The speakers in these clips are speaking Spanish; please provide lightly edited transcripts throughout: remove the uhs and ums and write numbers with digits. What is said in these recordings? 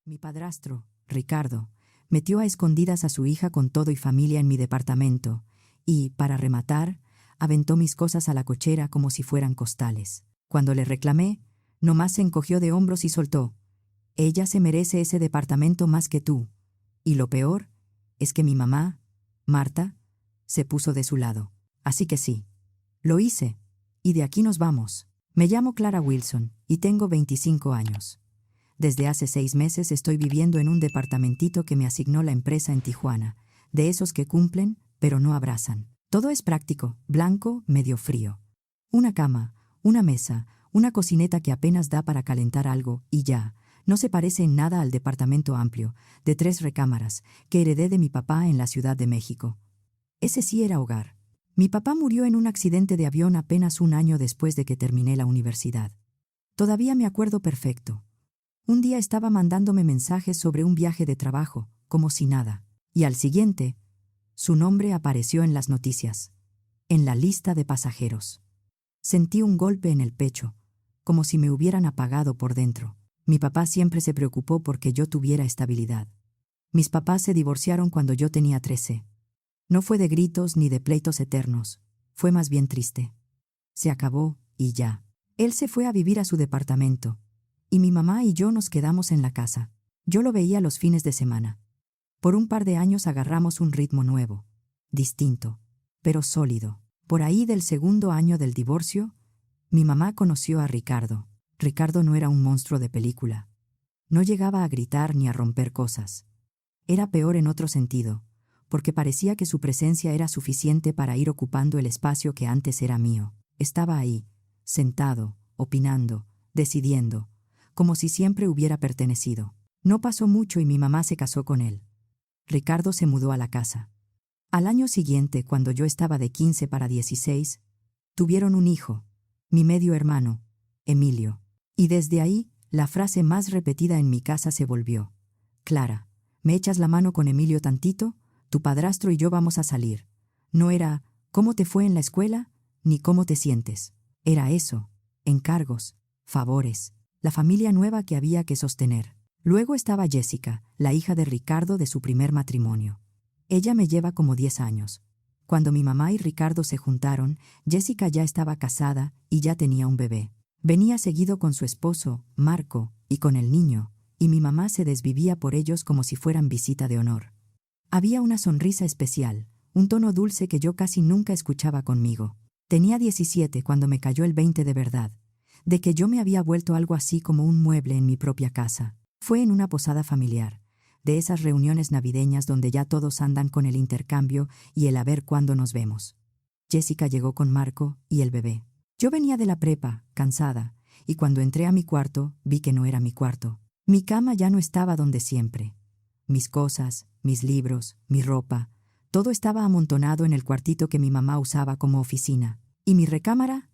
Mi padrastro, Ricardo, metió a escondidas a su hija con todo y familia en mi departamento y, para rematar, aventó mis cosas a la cochera como si fueran costales. Cuando le reclamé, nomás se encogió de hombros y soltó: «Ella se merece ese departamento más que tú». Y lo peor es que mi mamá, Marta, se puso de su lado. Así que sí, lo hice, y de aquí nos vamos. Me llamo Clara Wilson y tengo 25 años. Desde hace 6 meses estoy viviendo en un departamentito que me asignó la empresa en Tijuana, de esos que cumplen, pero no abrazan. Todo es práctico, blanco, medio frío. Una cama, una mesa, una cocineta que apenas da para calentar algo, y ya. No se parece en nada al departamento amplio, de 3 recámaras, que heredé de mi papá en la Ciudad de México. Ese sí era hogar. Mi papá murió en un accidente de avión apenas un año después de que terminé la universidad. Todavía me acuerdo perfecto. Un día estaba mandándome mensajes sobre un viaje de trabajo, como si nada, y al siguiente, su nombre apareció en las noticias, en la lista de pasajeros. Sentí un golpe en el pecho, como si me hubieran apagado por dentro. Mi papá siempre se preocupó porque yo tuviera estabilidad. Mis papás se divorciaron cuando yo tenía 13. No fue de gritos ni de pleitos eternos, fue más bien triste. Se acabó, y ya. Él se fue a vivir a su departamento, y mi mamá y yo nos quedamos en la casa. Yo lo veía los fines de semana. Por un par de años agarramos un ritmo nuevo, distinto, pero sólido. Por ahí del segundo año del divorcio, mi mamá conoció a Ricardo. Ricardo no era un monstruo de película. No llegaba a gritar ni a romper cosas. Era peor en otro sentido, porque parecía que su presencia era suficiente para ir ocupando el espacio que antes era mío. Estaba ahí, sentado, opinando, decidiendo, como si siempre hubiera pertenecido. No pasó mucho y mi mamá se casó con él. Ricardo se mudó a la casa. Al año siguiente, cuando yo estaba de 15 para 16, tuvieron un hijo, mi medio hermano, Emilio. Y desde ahí, la frase más repetida en mi casa se volvió: «Clara, ¿me echas la mano con Emilio tantito? Tu padrastro y yo vamos a salir». No era «¿Cómo te fue en la escuela?», ni «¿Cómo te sientes?». Era eso, encargos, favores, la familia nueva que había que sostener. Luego estaba Jessica, la hija de Ricardo de su primer matrimonio. Ella me lleva como 10 años. Cuando mi mamá y Ricardo se juntaron, Jessica ya estaba casada y ya tenía un bebé. Venía seguido con su esposo, Marco, y con el niño, y mi mamá se desvivía por ellos como si fueran visita de honor. Había una sonrisa especial, un tono dulce que yo casi nunca escuchaba conmigo. Tenía 17 cuando me cayó el 20 de verdad, de que yo me había vuelto algo así como un mueble en mi propia casa. Fue en una posada familiar, de esas reuniones navideñas donde ya todos andan con el intercambio y el a ver cuándo nos vemos. Jessica llegó con Marco y el bebé. Yo venía de la prepa, cansada, y cuando entré a mi cuarto, vi que no era mi cuarto. Mi cama ya no estaba donde siempre. Mis cosas, mis libros, mi ropa, todo estaba amontonado en el cuartito que mi mamá usaba como oficina. ¿Y mi recámara?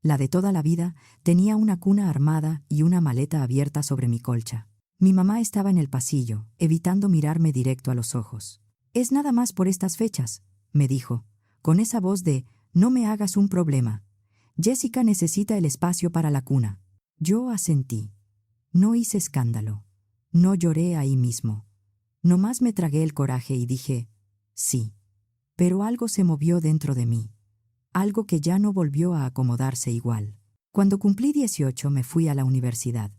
La de toda la vida, tenía una cuna armada y una maleta abierta sobre mi colcha. Mi mamá estaba en el pasillo, evitando mirarme directo a los ojos. «Es nada más por estas fechas», me dijo, con esa voz de «no me hagas un problema. Jessica necesita el espacio para la cuna». Yo asentí. No hice escándalo. No lloré ahí mismo. Nomás me tragué el coraje y dije «sí». Pero algo se movió dentro de mí. Algo que ya no volvió a acomodarse igual. Cuando cumplí 18 me fui a la universidad.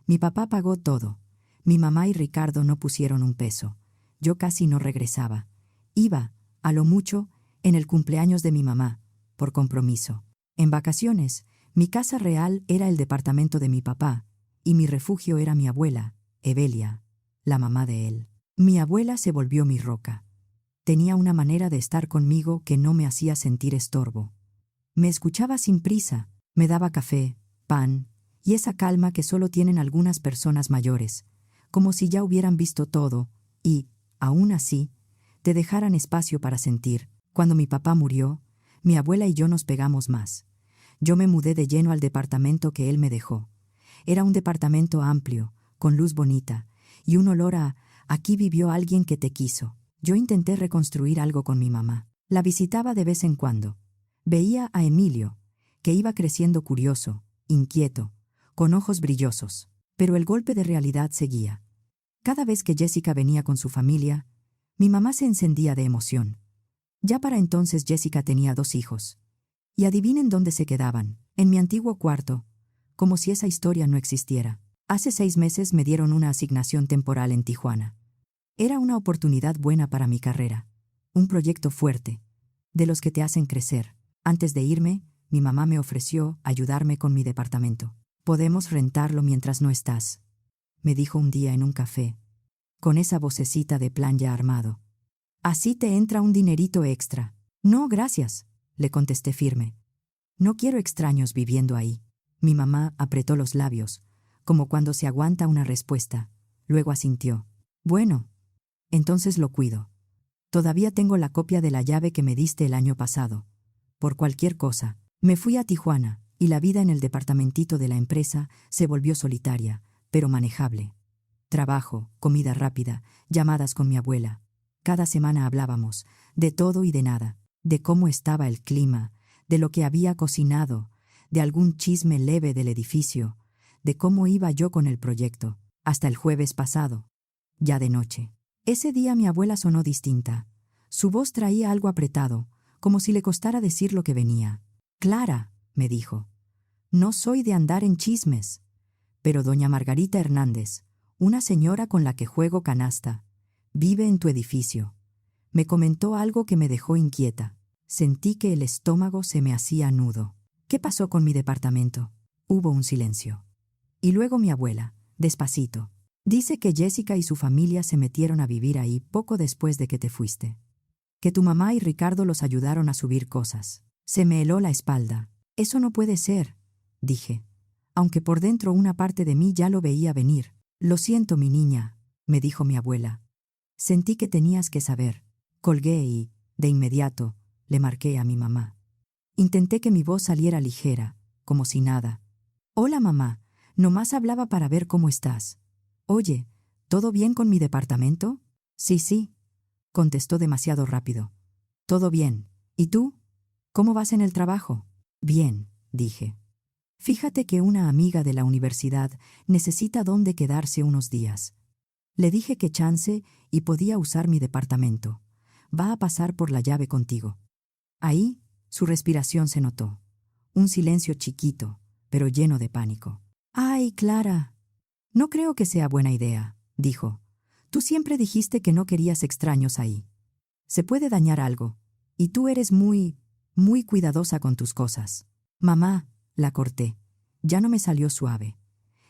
Mi papá pagó todo. Mi mamá y Ricardo no pusieron un peso. Yo casi no regresaba. Iba, a lo mucho, en el cumpleaños de mi mamá, por compromiso. En vacaciones, mi casa real era el departamento de mi papá, y mi refugio era mi abuela, Evelia, la mamá de él. Mi abuela se volvió mi roca. Tenía una manera de estar conmigo que no me hacía sentir estorbo. Me escuchaba sin prisa, me daba café, pan, y esa calma que solo tienen algunas personas mayores, como si ya hubieran visto todo, y, aún así, te dejaran espacio para sentir. Cuando mi papá murió, mi abuela y yo nos pegamos más. Yo me mudé de lleno al departamento que él me dejó. Era un departamento amplio, con luz bonita, y un olor a «aquí vivió alguien que te quiso». Yo intenté reconstruir algo con mi mamá. La visitaba de vez en cuando. Veía a Emilio, que iba creciendo curioso, inquieto, con ojos brillosos. Pero el golpe de realidad seguía. Cada vez que Jessica venía con su familia, mi mamá se encendía de emoción. Ya para entonces Jessica tenía 2 hijos. Y adivinen dónde se quedaban, en mi antiguo cuarto, como si esa historia no existiera. Hace 6 meses me dieron una asignación temporal en Tijuana. Era una oportunidad buena para mi carrera. Un proyecto fuerte, de los que te hacen crecer. Antes de irme, mi mamá me ofreció ayudarme con mi departamento. «Podemos rentarlo mientras no estás», me dijo un día en un café, con esa vocecita de plan ya armado. «Así te entra un dinerito extra». «No, gracias», le contesté firme. «No quiero extraños viviendo ahí». Mi mamá apretó los labios, como cuando se aguanta una respuesta. Luego asintió. «Bueno, entonces lo cuido. Todavía tengo la copia de la llave que me diste el año pasado. Por cualquier cosa». Me fui a Tijuana, y la vida en el departamentito de la empresa se volvió solitaria, pero manejable. Trabajo, comida rápida, llamadas con mi abuela. Cada semana hablábamos, de todo y de nada, de cómo estaba el clima, de lo que había cocinado, de algún chisme leve del edificio, de cómo iba yo con el proyecto, hasta el jueves pasado, ya de noche. Ese día mi abuela sonó distinta. Su voz traía algo apretado, como si le costara decir lo que venía. «Clara», me dijo, «no soy de andar en chismes, pero doña Margarita Hernández, una señora con la que juego canasta, vive en tu edificio». Me comentó algo que me dejó inquieta. Sentí que el estómago se me hacía nudo. «¿Qué pasó con mi departamento?» Hubo un silencio. Y luego mi abuela, despacito. «Dice que Jessica y su familia se metieron a vivir ahí poco después de que te fuiste. Que tu mamá y Ricardo los ayudaron a subir cosas». Se me heló la espalda. «Eso no puede ser», dije, aunque por dentro una parte de mí ya lo veía venir. «Lo siento, mi niña», me dijo mi abuela. «Sentí que tenías que saber». Colgué y, de inmediato, le marqué a mi mamá. Intenté que mi voz saliera ligera, como si nada. «Hola, mamá, nomás hablaba para ver cómo estás. Oye, ¿todo bien con mi departamento?» Sí», contestó demasiado rápido. «Todo bien. ¿Y tú? ¿Cómo vas en el trabajo?» «Bien», dije. «Fíjate que una amiga de la universidad necesita dónde quedarse unos días. Le dije que chance y podía usar mi departamento. Va a pasar por la llave contigo». Ahí, su respiración se notó. Un silencio chiquito, pero lleno de pánico. «Ay, Clara, no creo que sea buena idea», dijo. «Tú siempre dijiste que no querías extraños ahí. Se puede dañar algo, y tú eres muy cuidadosa con tus cosas». «Mamá», la corté. Ya no me salió suave.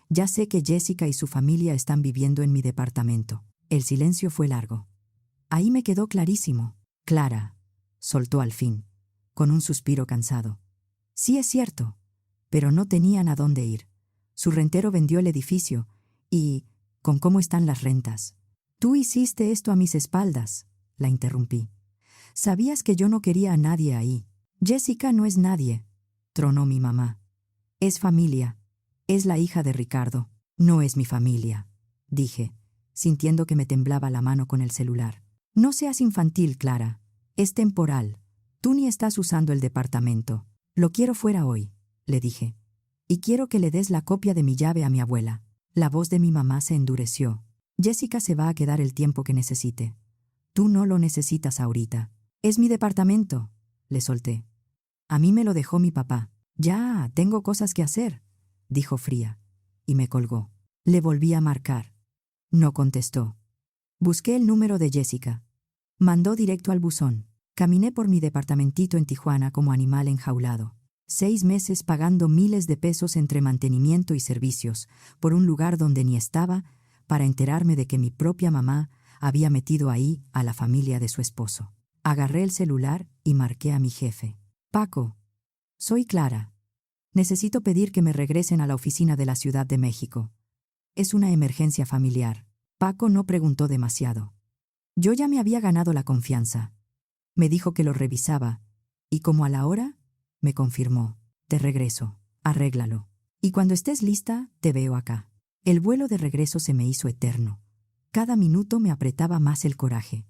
«Ya sé que Jessica y su familia están viviendo en mi departamento». El silencio fue largo. Ahí me quedó clarísimo. «Clara», soltó al fin, con un suspiro cansado. «Sí es cierto, pero no tenían a dónde ir. Su rentero vendió el edificio y, ¿con cómo están las rentas?» «Tú hiciste esto a mis espaldas», la interrumpí. «Sabías que yo no quería a nadie ahí». «Jessica no es nadie», tronó mi mamá. «Es familia. Es la hija de Ricardo». «No es mi familia», dije, sintiendo que me temblaba la mano con el celular. «No seas infantil, Clara. Es temporal. Tú ni estás usando el departamento. Lo quiero fuera hoy», le dije. «Y quiero que le des la copia de mi llave a mi abuela». La voz de mi mamá se endureció. «Jessica se va a quedar el tiempo que necesite. Tú no lo necesitas ahorita». «Es mi departamento», le solté. «A mí me lo dejó mi papá». «Ya, tengo cosas que hacer», dijo fría, y me colgó. Le volví a marcar. No contestó. Busqué el número de Jessica. Mandó directo al buzón. Caminé por mi departamentito en Tijuana como animal enjaulado. 6 meses pagando miles de pesos entre mantenimiento y servicios, por un lugar donde ni estaba, para enterarme de que mi propia mamá había metido ahí a la familia de su esposo. Agarré el celular y marqué a mi jefe. «Paco, soy Clara. Necesito pedir que me regresen a la oficina de la Ciudad de México. Es una emergencia familiar». Paco no preguntó demasiado. Yo ya me había ganado la confianza. Me dijo que lo revisaba, y como a la hora, me confirmó. «Te regreso. Arréglalo. Y cuando estés lista, te veo acá». El vuelo de regreso se me hizo eterno. Cada minuto me apretaba más el coraje.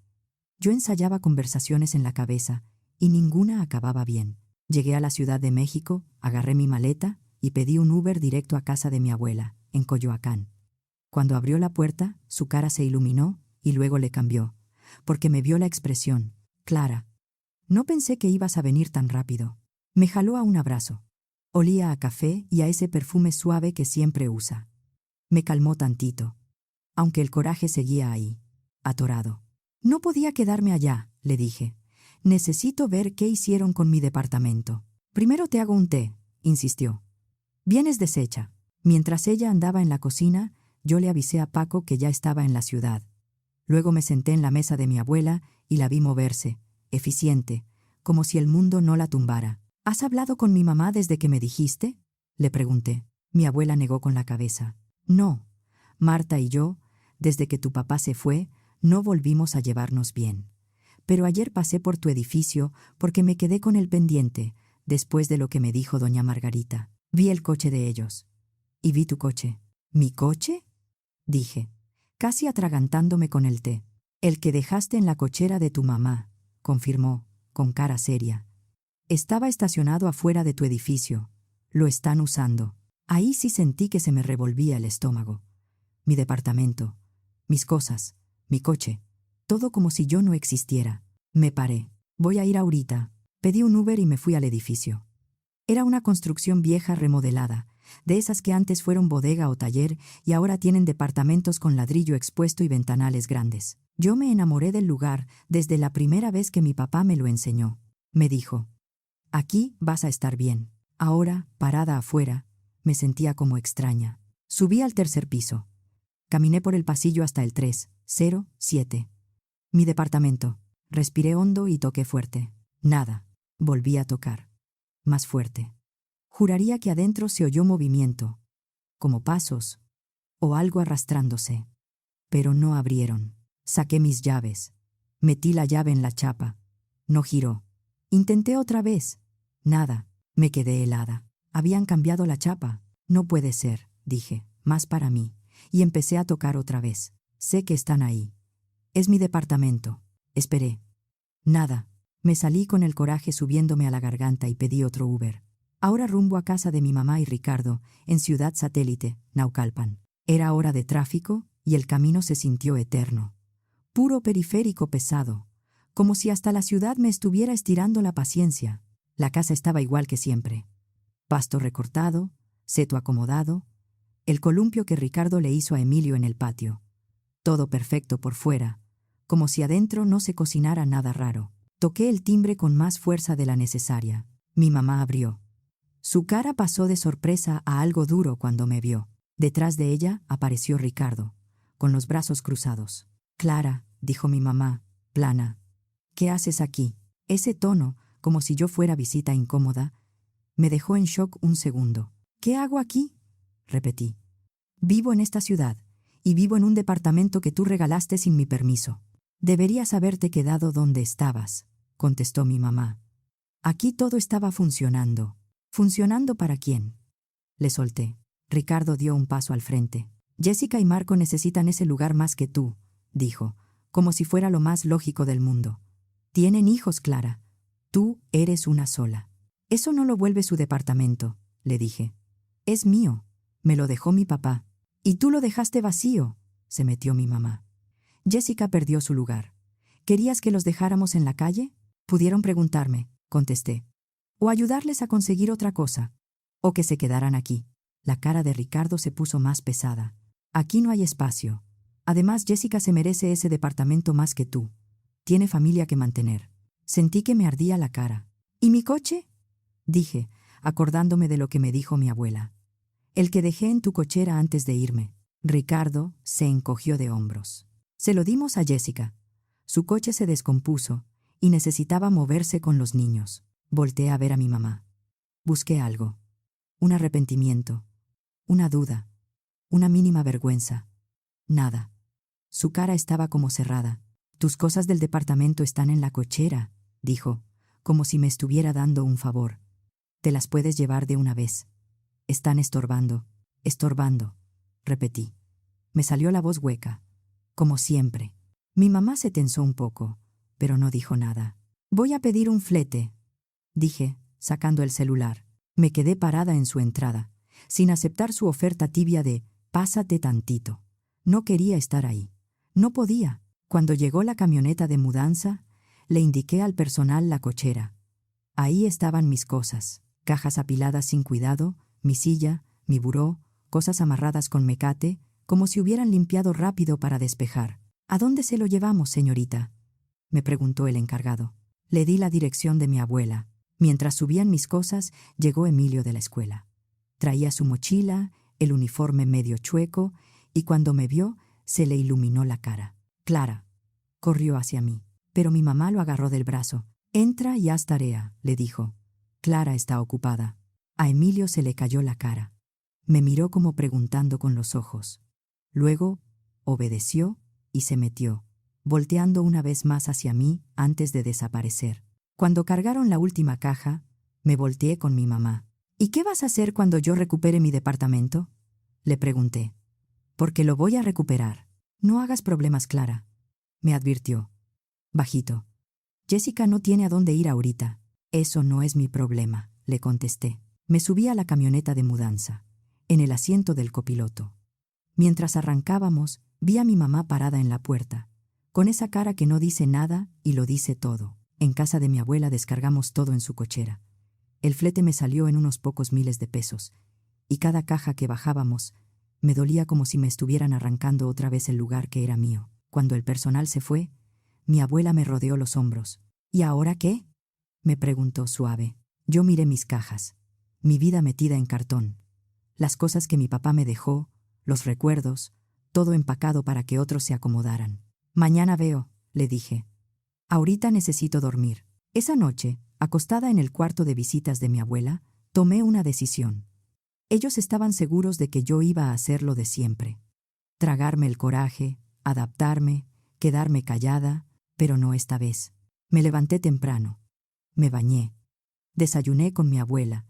Yo ensayaba conversaciones en la cabeza, y ninguna acababa bien. Llegué a la Ciudad de México, agarré mi maleta y pedí un Uber directo a casa de mi abuela, en Coyoacán. Cuando abrió la puerta, su cara se iluminó y luego le cambió, porque me vio la expresión. Clara, no pensé que ibas a venir tan rápido. Me jaló a un abrazo. Olía a café y a ese perfume suave que siempre usa. Me calmó tantito, aunque el coraje seguía ahí, atorado. No podía quedarme allá, le dije. Necesito ver qué hicieron con mi departamento. Primero te hago un té, insistió. Vienes deshecha. Mientras ella andaba en la cocina, yo le avisé a Paco que ya estaba en la ciudad. Luego me senté en la mesa de mi abuela y la vi moverse, eficiente, como si el mundo no la tumbara. ¿Has hablado con mi mamá desde que me dijiste?, le pregunté. Mi abuela negó con la cabeza. No. Marta y yo, desde que tu papá se fue, no volvimos a llevarnos bien. Pero ayer pasé por tu edificio porque me quedé con el pendiente, después de lo que me dijo doña Margarita. Vi el coche de ellos. Y vi tu coche. ¿Mi coche?, dije, casi atragantándome con el té. El que dejaste en la cochera de tu mamá, confirmó, con cara seria. Estaba estacionado afuera de tu edificio. Lo están usando. Ahí sí sentí que se me revolvía el estómago. Mi departamento, mis cosas, mi coche, todo como si yo no existiera. Me paré. Voy a ir ahorita. Pedí un Uber y me fui al edificio. Era una construcción vieja remodelada, de esas que antes fueron bodega o taller y ahora tienen departamentos con ladrillo expuesto y ventanales grandes. Yo me enamoré del lugar desde la primera vez que mi papá me lo enseñó. Me dijo, aquí vas a estar bien. Ahora, parada afuera, me sentía como extraña. Subí al tercer piso. Caminé por el pasillo hasta el 307. Mi departamento. Respiré hondo y toqué fuerte. Nada. Volví a tocar. Más fuerte. Juraría que adentro se oyó movimiento, como pasos, o algo arrastrándose. Pero no abrieron. Saqué mis llaves. Metí la llave en la chapa. No giró. Intenté otra vez. Nada. Me quedé helada. Habían cambiado la chapa. No puede ser, dije, más para mí. Y empecé a tocar otra vez. Sé que están ahí. Es mi departamento. Esperé. Nada. Me salí con el coraje subiéndome a la garganta y pedí otro Uber. Ahora rumbo a casa de mi mamá y Ricardo, en Ciudad Satélite, Naucalpan. Era hora de tráfico y el camino se sintió eterno. Puro periférico pesado, como si hasta la ciudad me estuviera estirando la paciencia. La casa estaba igual que siempre. Pasto recortado, seto acomodado, el columpio que Ricardo le hizo a Emilio en el patio. Todo perfecto por fuera, como si adentro no se cocinara nada raro. Toqué el timbre con más fuerza de la necesaria. Mi mamá abrió. Su cara pasó de sorpresa a algo duro cuando me vio. Detrás de ella apareció Ricardo, con los brazos cruzados. «Clara», dijo mi mamá, plana, «¿qué haces aquí?». Ese tono, como si yo fuera visita incómoda, me dejó en shock un segundo. «¿Qué hago aquí?», repetí. «Vivo en esta ciudad, y vivo en un departamento que tú regalaste sin mi permiso. Deberías haberte quedado donde estabas», contestó mi mamá. «Aquí todo estaba funcionando». «¿Funcionando para quién?», le solté. Ricardo dio un paso al frente. «Jessica y Marco necesitan ese lugar más que tú», dijo, como si fuera lo más lógico del mundo. «Tienen hijos, Clara. Tú eres una sola». «Eso no lo vuelve su departamento», le dije. «Es mío. Me lo dejó mi papá». «¿Y tú lo dejaste vacío?», se metió mi mamá. Jessica perdió su lugar. «¿Querías que los dejáramos en la calle?», pudieron preguntarme, contesté. «O ayudarles a conseguir otra cosa. O que se quedaran aquí». La cara de Ricardo se puso más pesada. «Aquí no hay espacio. Además, Jessica se merece ese departamento más que tú. Tiene familia que mantener». Sentí que me ardía la cara. «¿Y mi coche?», dije, acordándome de lo que me dijo mi abuela. «El que dejé en tu cochera antes de irme». Ricardo se encogió de hombros. «Se lo dimos a Jessica. Su coche se descompuso y necesitaba moverse con los niños». Volteé a ver a mi mamá. Busqué algo. Un arrepentimiento. Una duda. Una mínima vergüenza. Nada. Su cara estaba como cerrada. «Tus cosas del departamento están en la cochera», dijo, como si me estuviera dando un favor. «Te las puedes llevar de una vez». «Están estorbando, repetí. Me salió la voz hueca, como siempre. Mi mamá se tensó un poco, pero no dijo nada. «Voy a pedir un flete», dije, sacando el celular. Me quedé parada en su entrada, sin aceptar su oferta tibia de «pásate tantito». No quería estar ahí. No podía. Cuando llegó la camioneta de mudanza, le indiqué al personal la cochera. Ahí estaban mis cosas, cajas apiladas sin cuidado, mi silla, mi buró, cosas amarradas con mecate, como si hubieran limpiado rápido para despejar. ¿A dónde se lo llevamos, señorita?, me preguntó el encargado. Le di la dirección de mi abuela. Mientras subían mis cosas, llegó Emilio de la escuela. Traía su mochila, el uniforme medio chueco, y cuando me vio, se le iluminó la cara. Clara. Corrió hacia mí, pero mi mamá lo agarró del brazo. Entra y haz tarea, le dijo. Clara está ocupada. A Emilio se le cayó la cara. Me miró como preguntando con los ojos. Luego, obedeció y se metió, volteando una vez más hacia mí antes de desaparecer. Cuando cargaron la última caja, me volteé con mi mamá. ¿Y qué vas a hacer cuando yo recupere mi departamento?, le pregunté. Porque lo voy a recuperar. No hagas problemas, Clara, me advirtió. Bajito. Jessica no tiene a dónde ir ahorita. Eso no es mi problema, le contesté. Me subí a la camioneta de mudanza, en el asiento del copiloto. Mientras arrancábamos, vi a mi mamá parada en la puerta, con esa cara que no dice nada y lo dice todo. En casa de mi abuela descargamos todo en su cochera. El flete me salió en unos pocos miles de pesos, y cada caja que bajábamos me dolía como si me estuvieran arrancando otra vez el lugar que era mío. Cuando el personal se fue, mi abuela me rodeó los hombros. ¿Y ahora qué?, me preguntó suave. Yo miré mis cajas, mi vida metida en cartón, las cosas que mi papá me dejó, los recuerdos, todo empacado para que otros se acomodaran. Mañana veo, le dije. Ahorita necesito dormir. Esa noche, acostada en el cuarto de visitas de mi abuela, tomé una decisión. Ellos estaban seguros de que yo iba a hacer lo de siempre. Tragarme el coraje, adaptarme, quedarme callada, pero no esta vez. Me levanté temprano. Me bañé. Desayuné con mi abuela.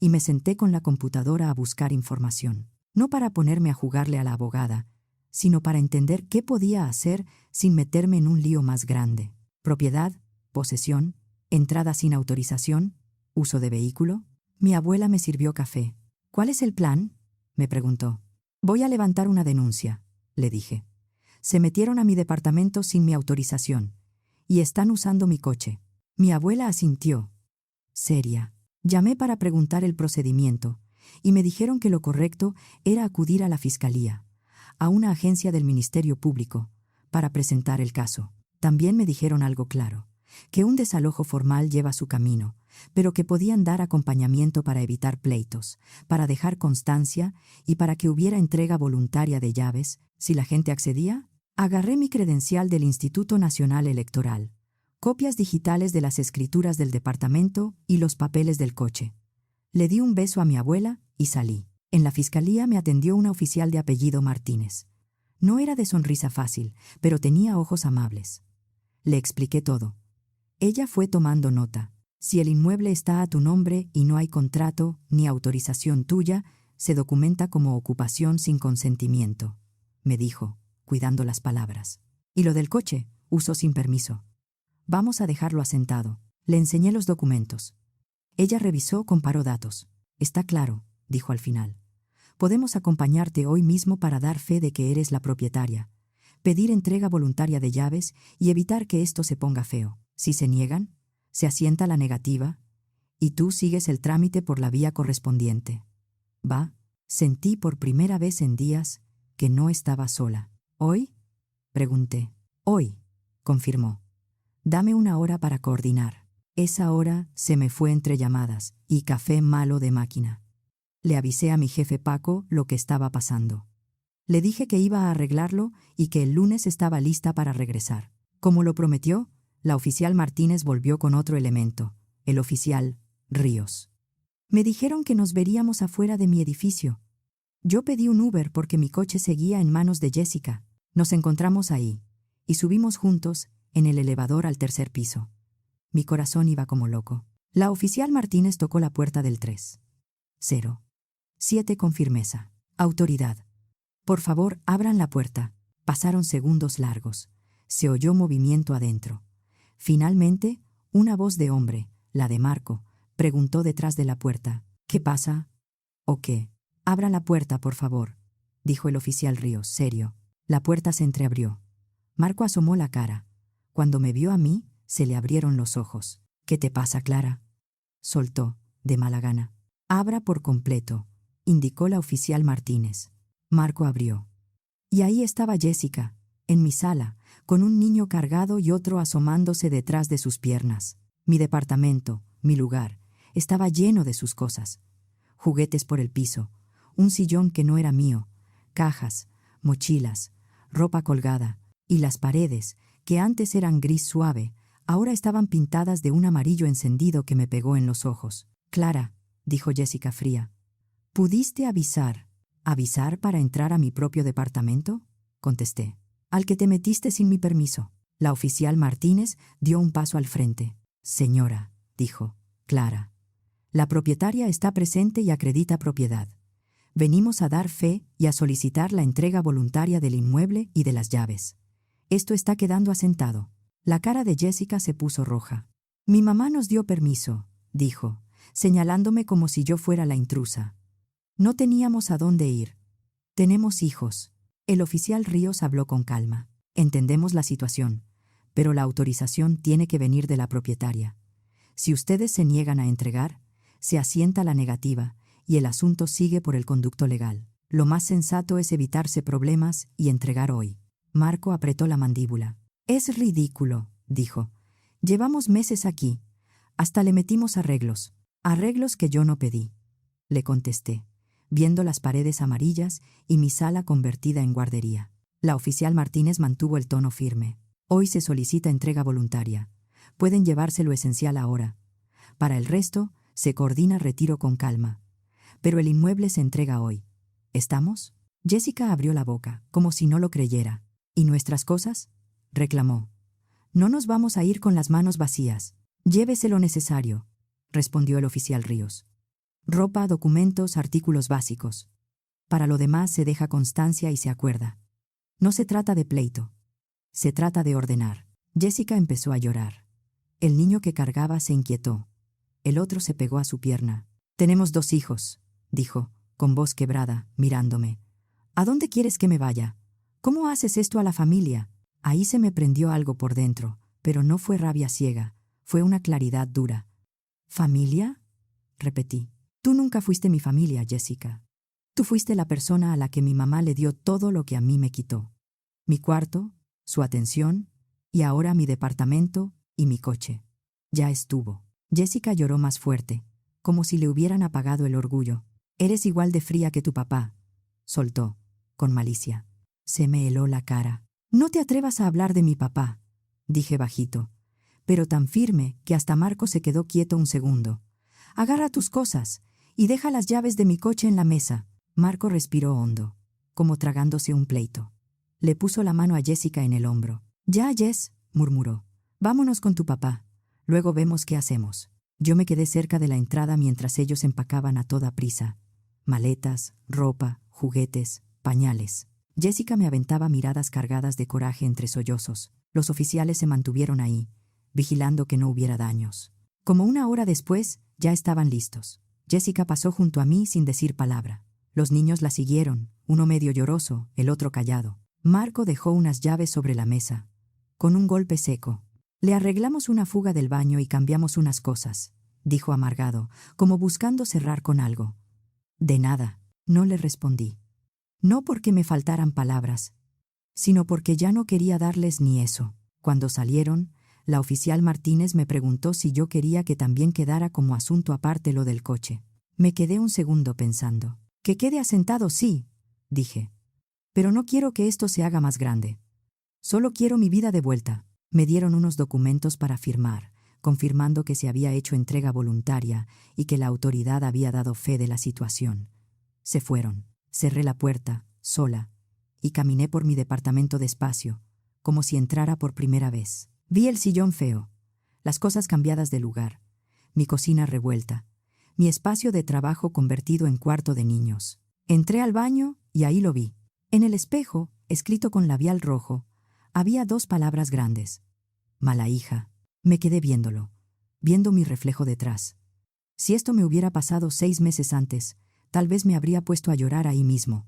Y me senté con la computadora a buscar información. No para ponerme a jugarle a la abogada, sino para entender qué podía hacer sin meterme en un lío más grande. Propiedad, posesión, entrada sin autorización, uso de vehículo. Mi abuela me sirvió café. ¿Cuál es el plan?, me preguntó. Voy a levantar una denuncia, le dije. Se metieron a mi departamento sin mi autorización, y están usando mi coche. Mi abuela asintió. Seria. Llamé para preguntar el procedimiento, y me dijeron que lo correcto era acudir a la fiscalía, a una agencia del Ministerio Público, para presentar el caso. También me dijeron algo claro, que un desalojo formal lleva su camino, pero que podían dar acompañamiento para evitar pleitos, para dejar constancia y para que hubiera entrega voluntaria de llaves, si la gente accedía. Agarré mi credencial del Instituto Nacional Electoral, copias digitales de las escrituras del departamento y los papeles del coche. Le di un beso a mi abuela y salí. En la fiscalía me atendió una oficial de apellido Martínez. No era de sonrisa fácil, pero tenía ojos amables. Le expliqué todo. Ella fue tomando nota. Si el inmueble está a tu nombre y no hay contrato ni autorización tuya, se documenta como ocupación sin consentimiento, me dijo, cuidando las palabras. Y lo del coche, uso sin permiso. Vamos a dejarlo asentado. Le enseñé los documentos. Ella revisó, comparó datos. Está claro, dijo al final. Podemos acompañarte hoy mismo para dar fe de que eres la propietaria, pedir entrega voluntaria de llaves y evitar que esto se ponga feo. Si se niegan, se asienta la negativa y tú sigues el trámite por la vía correspondiente. ¿Va? Sentí por primera vez en días que no estaba sola. ¿Hoy?, pregunté. Hoy, confirmó. Dame una hora para coordinar. Esa hora se me fue entre llamadas y café malo de máquina. Le avisé a mi jefe Paco lo que estaba pasando. Le dije que iba a arreglarlo y que el lunes estaba lista para regresar. Como lo prometió, la oficial Martínez volvió con otro elemento, el oficial Ríos. Me dijeron que nos veríamos afuera de mi edificio. Yo pedí un Uber porque mi coche seguía en manos de Jessica. Nos encontramos ahí y subimos juntos en el elevador al tercer piso. Mi corazón iba como loco. La oficial Martínez tocó la puerta del 307 con firmeza. Autoridad. Por favor, abran la puerta. Pasaron segundos largos. Se oyó movimiento adentro. Finalmente, una voz de hombre, la de Marco, preguntó detrás de la puerta. ¿Qué pasa? ¿O qué? Abran la puerta, por favor, dijo el oficial Ríos, serio. La puerta se entreabrió. Marco asomó la cara. Cuando me vio a mí, se le abrieron los ojos. «¿Qué te pasa, Clara?», soltó, de mala gana. «Abra por completo», indicó la oficial Martínez. Marco abrió. Y ahí estaba Jessica, en mi sala, con un niño cargado y otro asomándose detrás de sus piernas. Mi departamento, mi lugar, estaba lleno de sus cosas. Juguetes por el piso, un sillón que no era mío, cajas, mochilas, ropa colgada, y las paredes, que antes eran gris suave, ahora estaban pintadas de un amarillo encendido que me pegó en los ojos. «Clara», dijo Jessica fría, «¿pudiste avisar? ¿Avisar para entrar a mi propio departamento?», contesté. «Al que te metiste sin mi permiso». La oficial Martínez dio un paso al frente. «Señora», dijo, «Clara, la propietaria está presente y acredita propiedad. Venimos a dar fe y a solicitar la entrega voluntaria del inmueble y de las llaves. Esto está quedando asentado». La cara de Jessica se puso roja. «Mi mamá nos dio permiso», dijo, señalándome como si yo fuera la intrusa. «No teníamos a dónde ir. Tenemos hijos». El oficial Ríos habló con calma. «Entendemos la situación, pero la autorización tiene que venir de la propietaria. Si ustedes se niegan a entregar, se asienta la negativa y el asunto sigue por el conducto legal. Lo más sensato es evitarse problemas y entregar hoy». Marco apretó la mandíbula. «Es ridículo», dijo. «Llevamos meses aquí. Hasta le metimos arreglos. Arreglos que yo no pedí», le contesté, viendo las paredes amarillas y mi sala convertida en guardería. La oficial Martínez mantuvo el tono firme. «Hoy se solicita entrega voluntaria. Pueden llevarse lo esencial ahora. Para el resto, se coordina retiro con calma. Pero el inmueble se entrega hoy. ¿Estamos?». Jessica abrió la boca, como si no lo creyera. «¿Y nuestras cosas?», reclamó. «No nos vamos a ir con las manos vacías. Llévese lo necesario», respondió el oficial Ríos. «Ropa, documentos, artículos básicos. Para lo demás se deja constancia y se acuerda. No se trata de pleito. Se trata de ordenar». Jessica empezó a llorar. El niño que cargaba se inquietó. El otro se pegó a su pierna. «Tenemos 2 hijos», dijo, con voz quebrada, mirándome. «¿A dónde quieres que me vaya? ¿Cómo haces esto a la familia?». Ahí se me prendió algo por dentro, pero no fue rabia ciega, fue una claridad dura. «¿Familia?», repetí. «Tú nunca fuiste mi familia, Jessica. Tú fuiste la persona a la que mi mamá le dio todo lo que a mí me quitó. Mi cuarto, su atención, y ahora mi departamento y mi coche. Ya estuvo». Jessica lloró más fuerte, como si le hubieran apagado el orgullo. «Eres igual de fría que tu papá», soltó, con malicia. Se me heló la cara. «No te atrevas a hablar de mi papá», dije bajito, pero tan firme que hasta Marco se quedó quieto un segundo. «Agarra tus cosas y deja las llaves de mi coche en la mesa». Marco respiró hondo, como tragándose un pleito. Le puso la mano a Jessica en el hombro. «Ya, Jess», murmuró. «Vámonos con tu papá. Luego vemos qué hacemos». Yo me quedé cerca de la entrada mientras ellos empacaban a toda prisa. Maletas, ropa, juguetes, pañales. Jessica me aventaba miradas cargadas de coraje entre sollozos. Los oficiales se mantuvieron ahí, vigilando que no hubiera daños. Como 1 hora después, ya estaban listos. Jessica pasó junto a mí sin decir palabra. Los niños la siguieron, uno medio lloroso, el otro callado. Marco dejó unas llaves sobre la mesa. Con un golpe seco. «Le arreglamos una fuga del baño y cambiamos unas cosas», dijo amargado, como buscando cerrar con algo. «De nada», no le respondí. No porque me faltaran palabras, sino porque ya no quería darles ni eso. Cuando salieron, la oficial Martínez me preguntó si yo quería que también quedara como asunto aparte lo del coche. Me quedé un segundo pensando. «Que quede asentado, sí», dije. «Pero no quiero que esto se haga más grande. Solo quiero mi vida de vuelta». Me dieron unos documentos para firmar, confirmando que se había hecho entrega voluntaria y que la autoridad había dado fe de la situación. Se fueron. Cerré la puerta, sola, y caminé por mi departamento despacio, como si entrara por primera vez. Vi el sillón feo, las cosas cambiadas de lugar, mi cocina revuelta, mi espacio de trabajo convertido en cuarto de niños. Entré al baño y ahí lo vi. En el espejo, escrito con labial rojo, había 2 palabras grandes. «Mala hija». Me quedé viéndolo, viendo mi reflejo detrás. Si esto me hubiera pasado 6 meses antes, tal vez me habría puesto a llorar ahí mismo.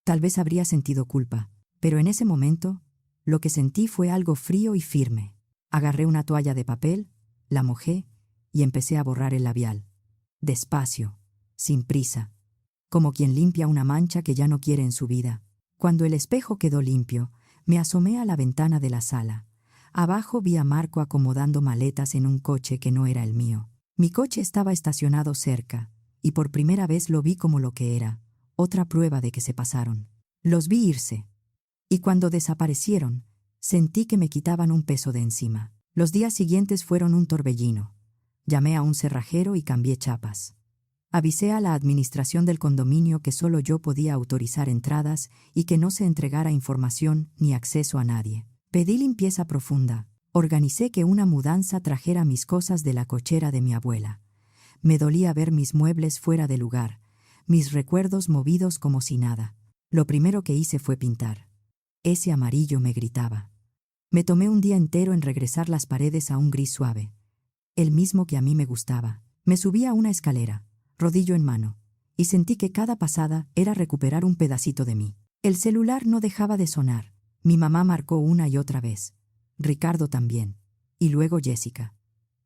Tal vez habría sentido culpa. Pero en ese momento, lo que sentí fue algo frío y firme. Agarré una toalla de papel, la mojé y empecé a borrar el labial. Despacio, sin prisa, como quien limpia una mancha que ya no quiere en su vida. Cuando el espejo quedó limpio, me asomé a la ventana de la sala. Abajo vi a Marco acomodando maletas en un coche que no era el mío. Mi coche estaba estacionado cerca, y por primera vez lo vi como lo que era, otra prueba de que se pasaron. Los vi irse. Y cuando desaparecieron, sentí que me quitaban un peso de encima. Los días siguientes fueron un torbellino. Llamé a un cerrajero y cambié chapas. Avisé a la administración del condominio que solo yo podía autorizar entradas y que no se entregara información ni acceso a nadie. Pedí limpieza profunda. Organicé que una mudanza trajera mis cosas de la cochera de mi abuela. Me dolía ver mis muebles fuera de lugar, mis recuerdos movidos como si nada. Lo primero que hice fue pintar. Ese amarillo me gritaba. Me tomé un día entero en regresar las paredes a un gris suave, el mismo que a mí me gustaba. Me subí a una escalera, rodillo en mano, y sentí que cada pasada era recuperar un pedacito de mí. El celular no dejaba de sonar. Mi mamá marcó una y otra vez. Ricardo también. Y luego Jessica.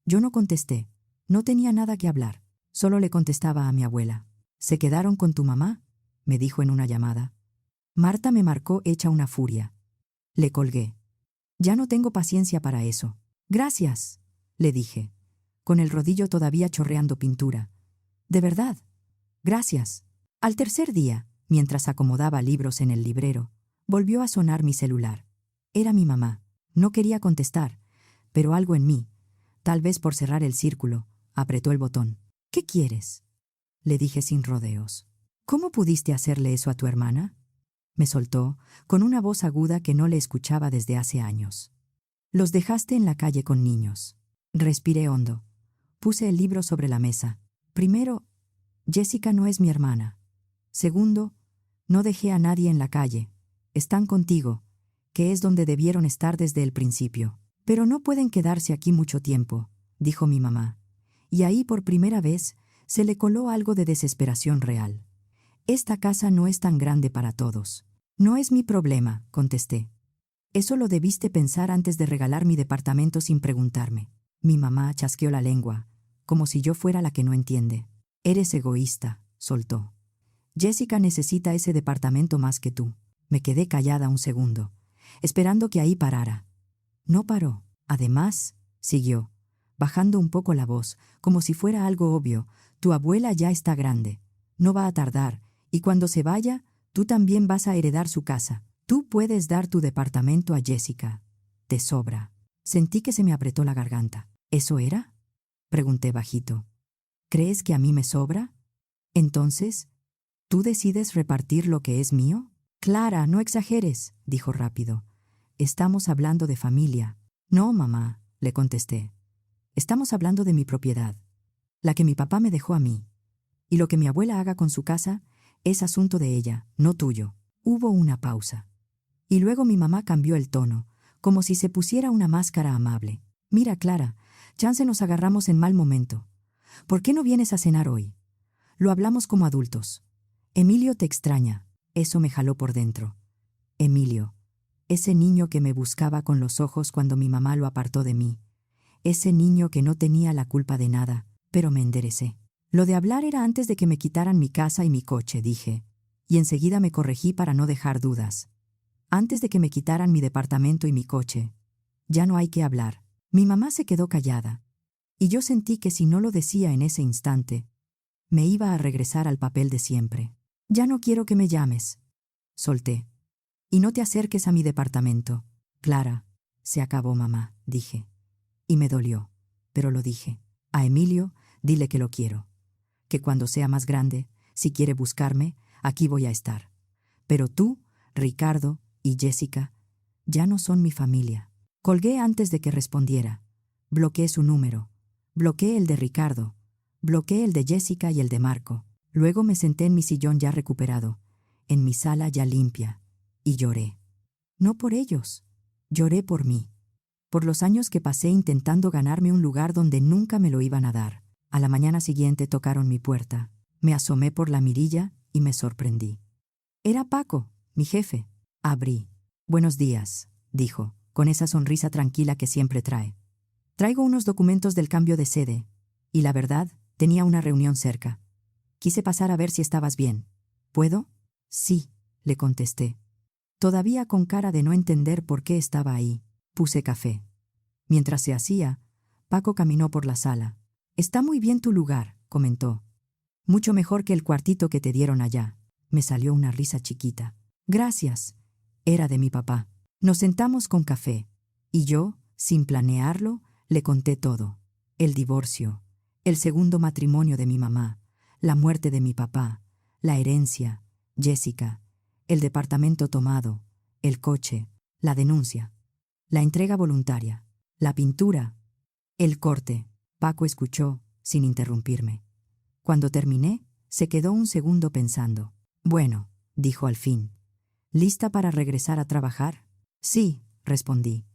Yo no contesté. No tenía nada que hablar. Solo le contestaba a mi abuela. ¿Se quedaron con tu mamá?, me dijo en una llamada. Marta me marcó hecha una furia. Le colgué. Ya no tengo paciencia para eso. Gracias, le dije, con el rodillo todavía chorreando pintura. De verdad. Gracias. Al tercer día, mientras acomodaba libros en el librero, volvió a sonar mi celular. Era mi mamá. No quería contestar, pero algo en mí, tal vez por cerrar el círculo, apretó el botón. ¿Qué quieres?, le dije sin rodeos. ¿Cómo pudiste hacerle eso a tu hermana?, me soltó, con una voz aguda que no le escuchaba desde hace años. Los dejaste en la calle con niños. Respiré hondo. Puse el libro sobre la mesa. Primero, Jessica no es mi hermana. Segundo, no dejé a nadie en la calle. Están contigo, que es donde debieron estar desde el principio. Pero no pueden quedarse aquí mucho tiempo, dijo mi mamá. Y ahí por primera vez se le coló algo de desesperación real. Esta casa no es tan grande para todos. No es mi problema, contesté. Eso lo debiste pensar antes de regalar mi departamento sin preguntarme. Mi mamá chasqueó la lengua, como si yo fuera la que no entiende. Eres egoísta, soltó. Jessica necesita ese departamento más que tú. Me quedé callada un segundo, esperando que ahí parara. No paró. Además, siguió, bajando un poco la voz, como si fuera algo obvio, tu abuela ya está grande. No va a tardar, y cuando se vaya, tú también vas a heredar su casa. Tú puedes dar tu departamento a Jessica. Te sobra. Sentí que se me apretó la garganta. ¿Eso era?, pregunté bajito. ¿Crees que a mí me sobra? Entonces, ¿tú decides repartir lo que es mío? Clara, no exageres, dijo rápido. Estamos hablando de familia. No, mamá, le contesté. Estamos hablando de mi propiedad, la que mi papá me dejó a mí. Y lo que mi abuela haga con su casa es asunto de ella, no tuyo. Hubo una pausa. Y luego mi mamá cambió el tono, como si se pusiera una máscara amable. Mira, Clara, chance nos agarramos en mal momento. ¿Por qué no vienes a cenar hoy? Lo hablamos como adultos. Emilio te extraña. Eso me jaló por dentro. Emilio, ese niño que me buscaba con los ojos cuando mi mamá lo apartó de mí. Ese niño que no tenía la culpa de nada, pero me enderecé. Lo de hablar era antes de que me quitaran mi casa y mi coche, dije, y enseguida me corregí para no dejar dudas. Antes de que me quitaran mi departamento y mi coche. Ya no hay que hablar. Mi mamá se quedó callada, y yo sentí que si no lo decía en ese instante, me iba a regresar al papel de siempre. Ya no quiero que me llames, solté. Y no te acerques a mi departamento. Clara, se acabó, mamá, dije. Y me dolió, pero lo dije. A Emilio, dile que lo quiero. Que cuando sea más grande, si quiere buscarme, aquí voy a estar. Pero tú, Ricardo y Jessica, ya no son mi familia. Colgué antes de que respondiera. Bloqueé su número. Bloqueé el de Ricardo. Bloqueé el de Jessica y el de Marco. Luego me senté en mi sillón ya recuperado, en mi sala ya limpia, y lloré. No por ellos. Lloré por mí. Por los años que pasé intentando ganarme un lugar donde nunca me lo iban a dar. A la mañana siguiente tocaron mi puerta. Me asomé por la mirilla y me sorprendí. Era Paco, mi jefe. Abrí. Buenos días, dijo, con esa sonrisa tranquila que siempre trae. Traigo unos documentos del cambio de sede. Y la verdad, tenía una reunión cerca. Quise pasar a ver si estabas bien. ¿Puedo? Sí, le contesté. Todavía con cara de no entender por qué estaba ahí. Puse café. Mientras se hacía, Paco caminó por la sala. Está muy bien tu lugar, comentó. Mucho mejor que el cuartito que te dieron allá. Me salió una risa chiquita. Gracias. Era de mi papá. Nos sentamos con café. Y yo, sin planearlo, le conté todo. El divorcio, el segundo matrimonio de mi mamá, la muerte de mi papá, la herencia, Jessica, el departamento tomado, el coche, la denuncia, la entrega voluntaria, la pintura, el corte. Paco escuchó, sin interrumpirme. Cuando terminé, se quedó un segundo pensando. Bueno, dijo al fin. ¿Lista para regresar a trabajar? Sí, respondí.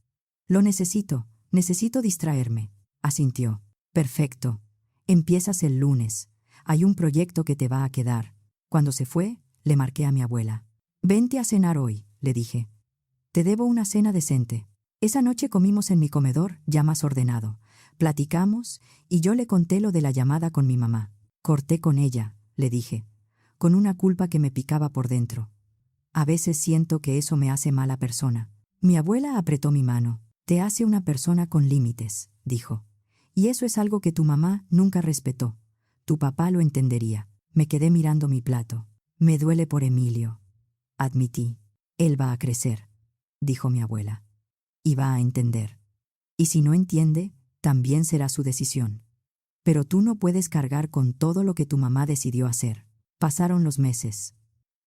Lo necesito distraerme, asintió. Perfecto. Empiezas el lunes. Hay un proyecto que te va a quedar. Cuando se fue, le marqué a mi abuela. Vente a cenar hoy, le dije. Te debo una cena decente. Esa noche comimos en mi comedor, ya más ordenado. Platicamos, y yo le conté lo de la llamada con mi mamá. Corté con ella, le dije, con una culpa que me picaba por dentro. A veces siento que eso me hace mala persona. Mi abuela apretó mi mano. Te hace una persona con límites, dijo. Y eso es algo que tu mamá nunca respetó. Tu papá lo entendería. Me quedé mirando mi plato. Me duele por Emilio. Admití. Él va a crecer, dijo mi abuela. Y va a entender. Y si no entiende, también será su decisión. Pero tú no puedes cargar con todo lo que tu mamá decidió hacer. Pasaron los meses.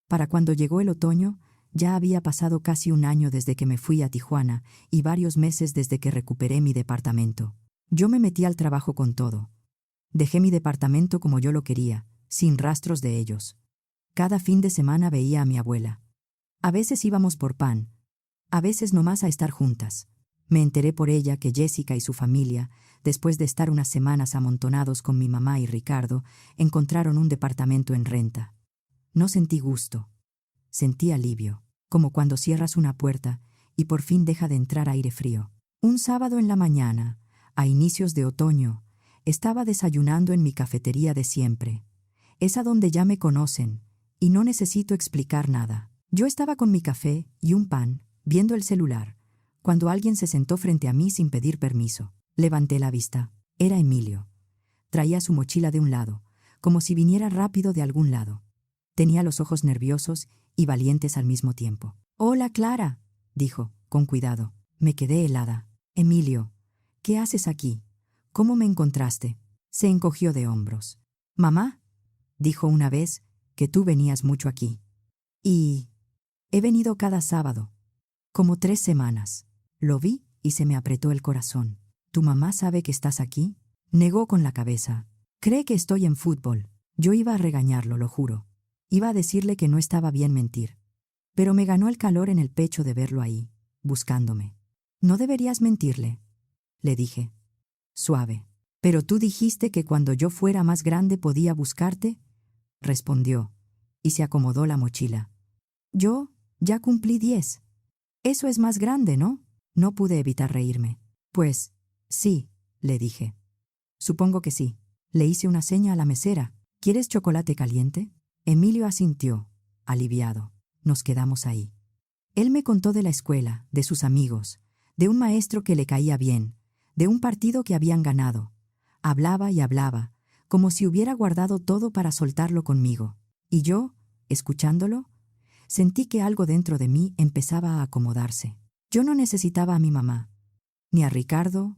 Para cuando llegó el otoño, ya había pasado casi un año desde que me fui a Tijuana y varios meses desde que recuperé mi departamento. Yo me metí al trabajo con todo. Dejé mi departamento como yo lo quería, sin rastros de ellos. Cada fin de semana veía a mi abuela. A veces íbamos por pan, a veces nomás a estar juntas. Me enteré por ella que Jessica y su familia, después de estar unas semanas amontonados con mi mamá y Ricardo, encontraron un departamento en renta. No sentí gusto. Sentí alivio, como cuando cierras una puerta y por fin deja de entrar aire frío. Un sábado en la mañana, a inicios de otoño, estaba desayunando en mi cafetería de siempre. Es a donde ya me conocen, y no necesito explicar nada. Yo estaba con mi café y un pan, viendo el celular, cuando alguien se sentó frente a mí sin pedir permiso. Levanté la vista. Era Emilio. Traía su mochila de un lado, como si viniera rápido de algún lado. Tenía los ojos nerviosos y valientes al mismo tiempo. «Hola, Clara», dijo, con cuidado. Me quedé helada. «Emilio, ¿qué haces aquí? ¿Cómo me encontraste?» Se encogió de hombros. «Mamá», dijo una vez, «que tú venías mucho aquí». «Y he venido cada sábado. Como 3 semanas». Lo vi y se me apretó el corazón. «¿Tu mamá sabe que estás aquí?» Negó con la cabeza. «Cree que estoy en fútbol». Yo iba a regañarlo, lo juro. Iba a decirle que no estaba bien mentir. Pero me ganó el calor en el pecho de verlo ahí, buscándome. «No deberías mentirle», le dije. Suave. «¿Pero tú dijiste que cuando yo fuera más grande podía buscarte?», respondió, y se acomodó la mochila. «Yo ya cumplí 10. Eso es más grande, ¿no?». No pude evitar reírme. «Pues, sí», le dije. «Supongo que sí». Le hice una seña a la mesera. «¿Quieres chocolate caliente?». Emilio asintió, aliviado. Nos quedamos ahí. Él me contó de la escuela, de sus amigos, de un maestro que le caía bien, de un partido que habían ganado. Hablaba y hablaba, como si hubiera guardado todo para soltarlo conmigo. Y yo, escuchándolo, sentí que algo dentro de mí empezaba a acomodarse. Yo no necesitaba a mi mamá, ni a Ricardo,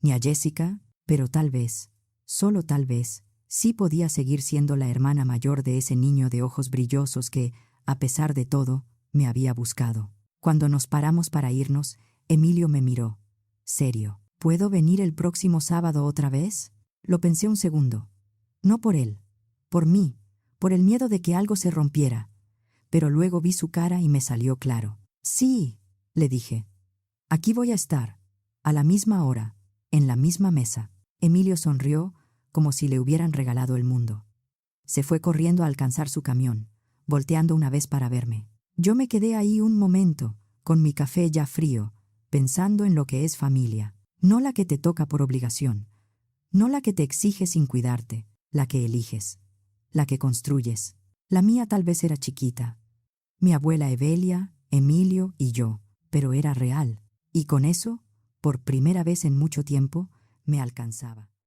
ni a Jessica, pero tal vez, solo tal vez, sí podía seguir siendo la hermana mayor de ese niño de ojos brillosos que, a pesar de todo, me había buscado. Cuando nos paramos para irnos, Emilio me miró. Serio. «¿Puedo venir el próximo sábado otra vez?». Lo pensé un segundo. No por él, por mí, por el miedo de que algo se rompiera. Pero luego vi su cara y me salió claro. «Sí», le dije. «Aquí voy a estar, a la misma hora, en la misma mesa». Emilio sonrió, como si le hubieran regalado el mundo. Se fue corriendo a alcanzar su camión, volteando una vez para verme. Yo me quedé ahí un momento, con mi café ya frío, pensando en lo que es familia. No la que te toca por obligación, no la que te exige sin cuidarte, la que eliges, la que construyes. La mía tal vez era chiquita. Mi abuela Evelia, Emilio y yo, pero era real. Y con eso, por primera vez en mucho tiempo, me alcanzaba.